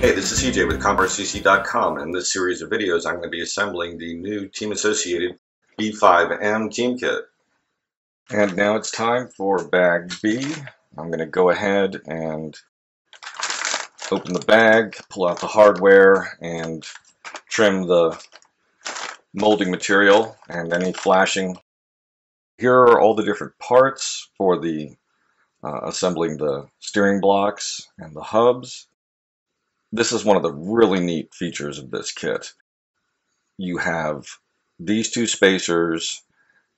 Hey, this is CJ with CJatCompRCC.com, and in this series of videos I'm going to be assembling the new Team Associated B5m team kit. And now it's time for bag B. I'm going to go ahead and open the bag, pull out the hardware, and trim the molding material and any flashing. Here are all the different parts for the assembling the steering blocks and the hubs. This is one of the really neat features of this kit. You have these two spacers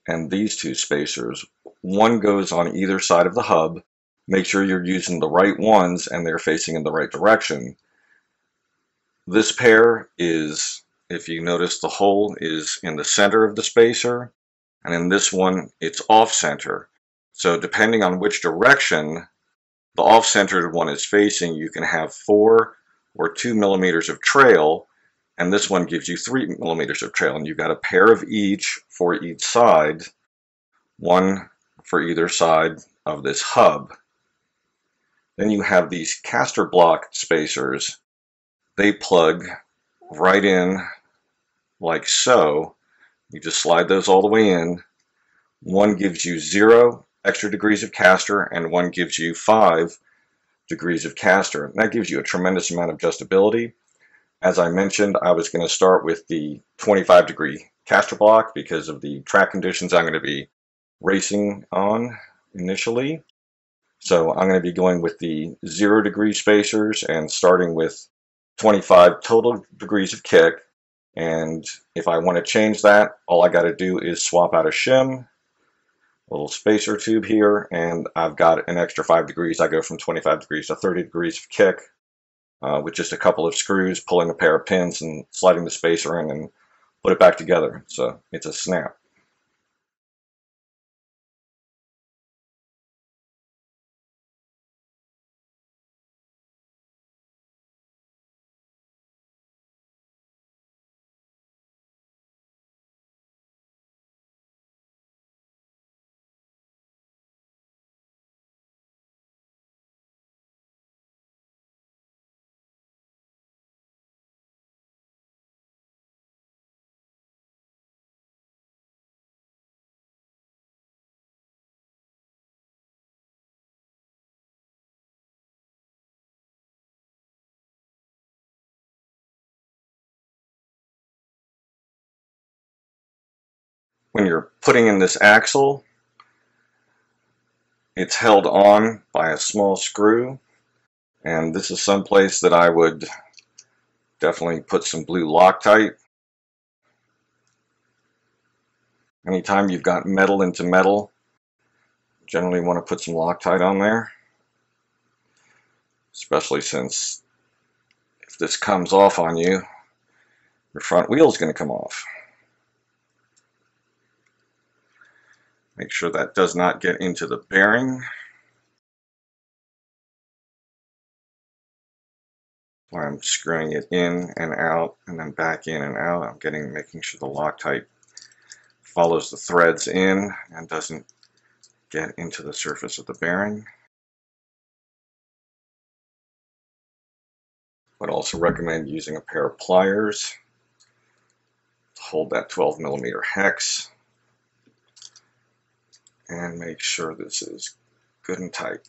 and these two spacers. One goes on either side of the hub. Make sure you're using the right ones and they're facing in the right direction. This pair is, if you notice, the hole is in the center of the spacer, and in this one it's off center. So depending on which direction the off-centered one is facing, you can have 4 or 2 millimeters of trail, and this one gives you 3 millimeters of trail, and you've got a pair of each for each side, one for either side of this hub. Then you have these caster block spacers. They plug right in like so. You just slide those all the way in. One gives you 0 extra degrees of caster, and one gives you 5 degrees of caster. And that gives you a tremendous amount of adjustability. As I mentioned, I was going to start with the 25 degree caster block because of the track conditions I'm going to be racing on initially. So I'm going to be going with the 0 degree spacers and starting with 25 total degrees of kick. And if I want to change that, all I got to do is swap out a shim, little spacer tube here, and I've got an extra 5 degrees. I go from 25 degrees to 30 degrees of kick with just a couple of screws, pulling a pair of pins and sliding the spacer in and put it back together. So it's a snap. When you're putting in this axle, it's held on by a small screw, and this is someplace that I would definitely put some blue Loctite. Anytime you've got metal into metal, generally want to put some Loctite on there, especially since if this comes off on you, your front wheel is going to come off. Make sure that does not get into the bearing. While I'm screwing it in and out and then back in and out, I'm making sure the Loctite follows the threads in and doesn't get into the surface of the bearing. I'd also recommend using a pair of pliers to hold that 12 millimeter hex and make sure this is good and tight.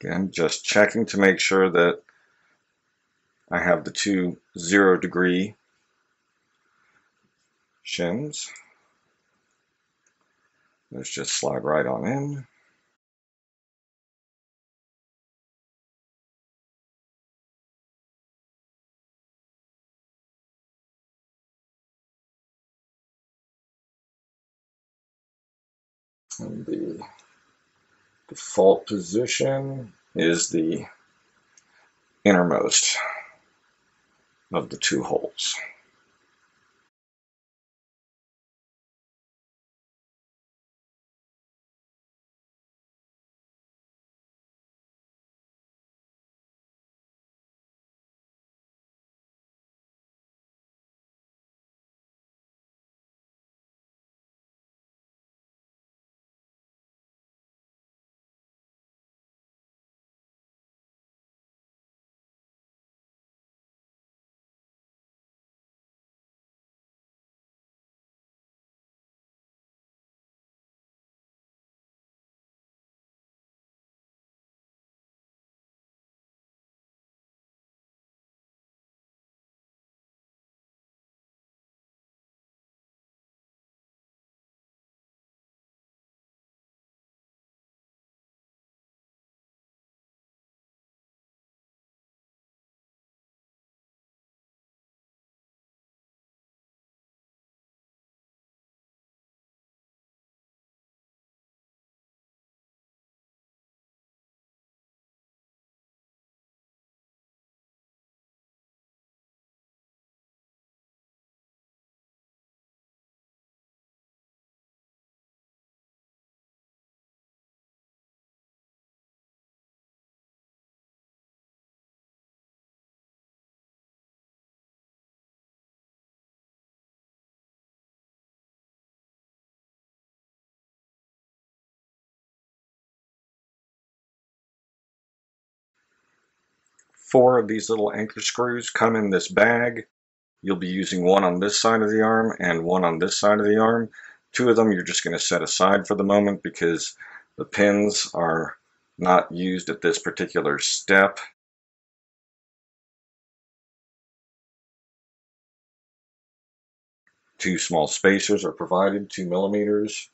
Again, just checking to make sure that I have the 2 0 degree shims. Those just slide right on in. And the default position is the innermost of the two holes. Four of these little anchor screws come in this bag. You'll be using one on this side of the arm and one on this side of the arm. Two of them you're just going to set aside for the moment because the pins are not used at this particular step. Two small spacers are provided, 2 millimeters.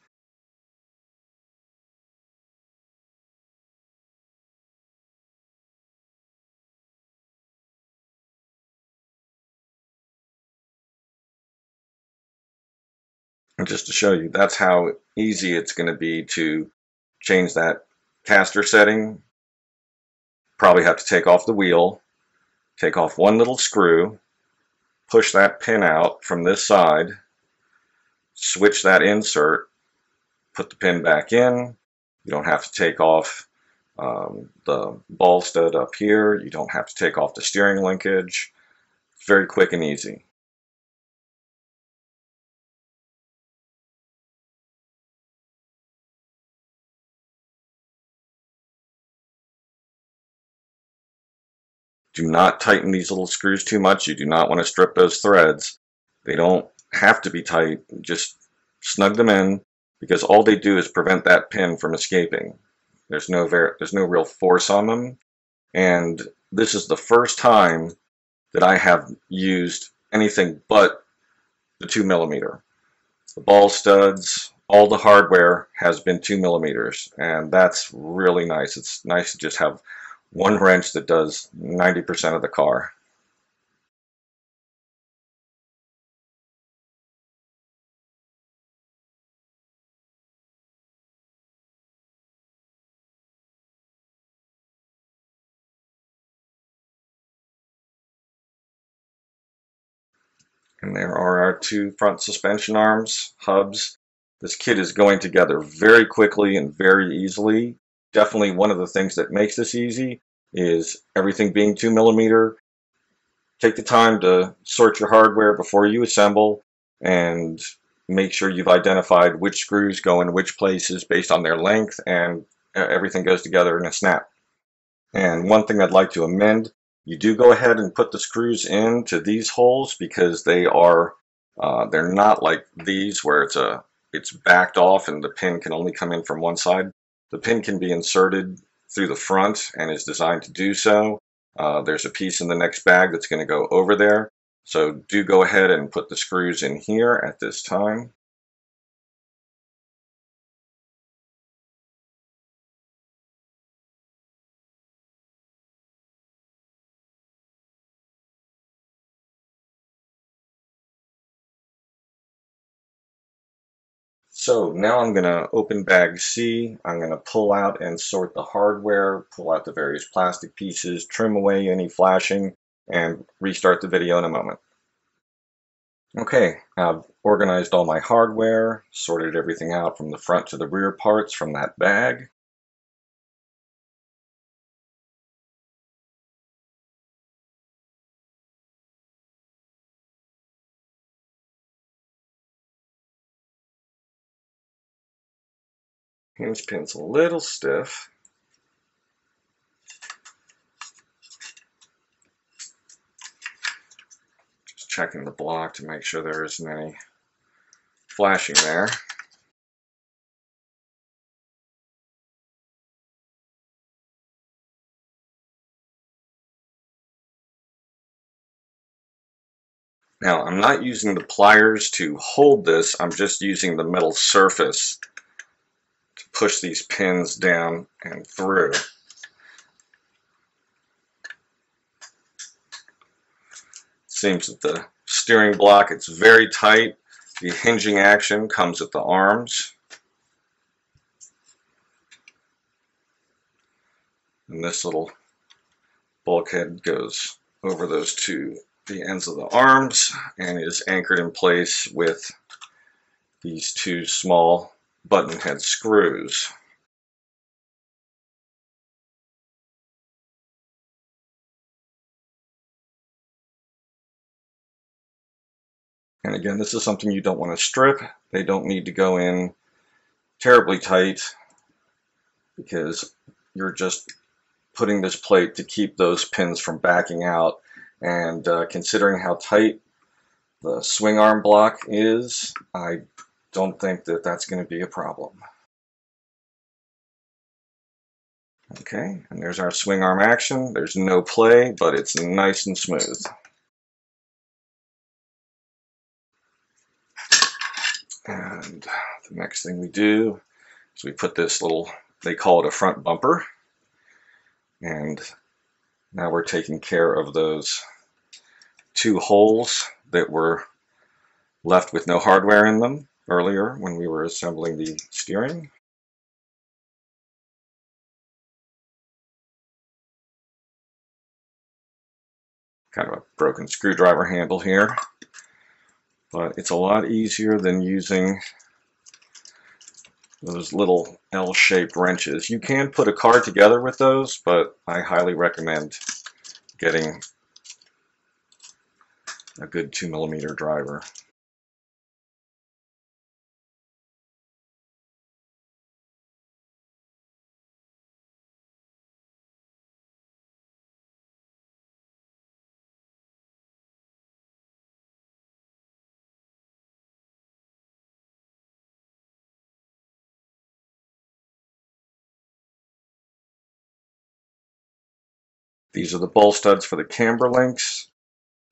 And just to show you, that's how easy it's going to be to change that caster setting. Probably have to take off the wheel, take off one little screw, push that pin out from this side, switch that insert, put the pin back in. You don't have to take off the ball stud up here. You don't have to take off the steering linkage. It's very quick and easy. Do not tighten these little screws too much. You do not want to strip those threads. They don't have to be tight. Just snug them in because all they do is prevent that pin from escaping. There's no real force on them. And this is the first time that I have used anything but the 2 millimeter. The ball studs, all the hardware has been 2 millimeters, and that's really nice. It's nice to just have one wrench that does 90% of the car. And there are our two front suspension arms, hubs. This kit is going together very quickly and very easily. Definitely one of the things that makes this easy is everything being 2 millimeter. Take the time to sort your hardware before you assemble and make sure you've identified which screws go in which places based on their length, and everything goes together in a snap. And one thing I'd like to amend, you do go ahead and put the screws into these holes because they are they're not like these where it's backed off and the pin can only come in from one side. The pin can be inserted through the front and is designed to do so. There's a piece in the next bag that's going to go over there. So do go ahead and put the screws in here at this time. So now I'm going to open bag C. I'm going to pull out and sort the hardware, pull out the various plastic pieces, trim away any flashing, and restart the video in a moment. Okay, I've organized all my hardware, sorted everything out from the front to the rear parts from that bag. Hinge pin's a little stiff. Just checking the block to make sure there isn't any flashing there. Now, I'm not using the pliers to hold this, I'm just using the metal surface to push these pins down and through. Seems that the steering block, it's very tight. The hinging action comes at the arms. And this little bulkhead goes over those the ends of the arms and is anchored in place with these two small button head screws. And again, this is something you don't want to strip. They don't need to go in terribly tight because you're just putting this plate to keep those pins from backing out. And considering how tight the swing arm block is, I don't think that that's going to be a problem. Okay, and there's our swing arm action. There's no play, but it's nice and smooth. And the next thing we do is we put this little, they call it a front bumper. And now we're taking care of those two holes that were left with no hardware in them earlier when we were assembling the steering. Kind of a broken screwdriver handle here, but it's a lot easier than using those little L-shaped wrenches. You can put a car together with those, but I highly recommend getting a good 2mm driver. These are the bowl studs for the camber links.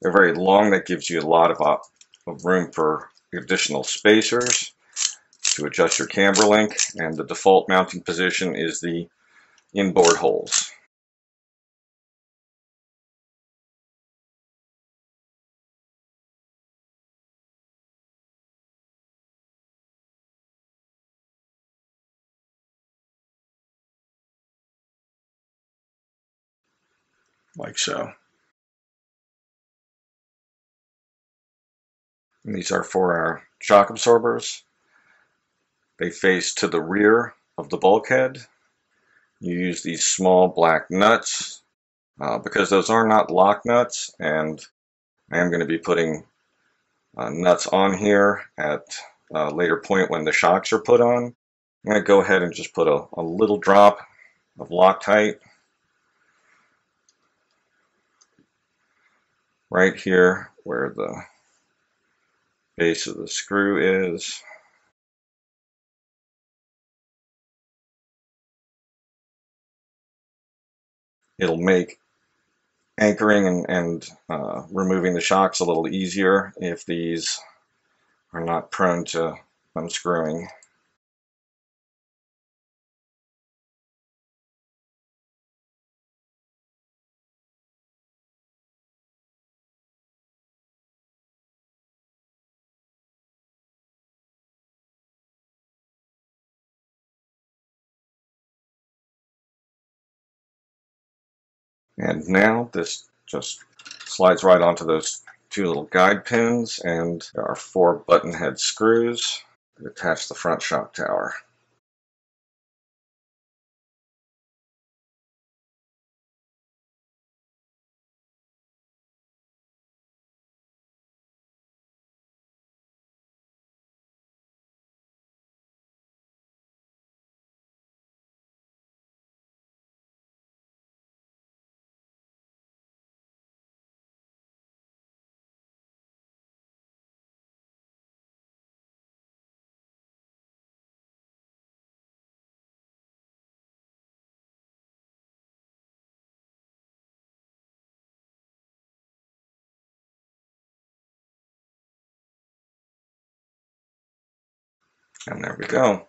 They're very long. That gives you a lot of room for additional spacers to adjust your camber link, and the default mounting position is the inboard holes. Like so. And these are for our shock absorbers. They face to the rear of the bulkhead. You use these small black nuts because those are not lock nuts, and I am going to be putting nuts on here at a later point when the shocks are put on. I'm going to go ahead and just put a little drop of Loctite right here where the base of the screw is. It'll make anchoring and removing the shocks a little easier if these are not prone to unscrewing. And now this just slides right onto those two little guide pins, and there are 4 button head screws that attach the front shock tower. And there we go.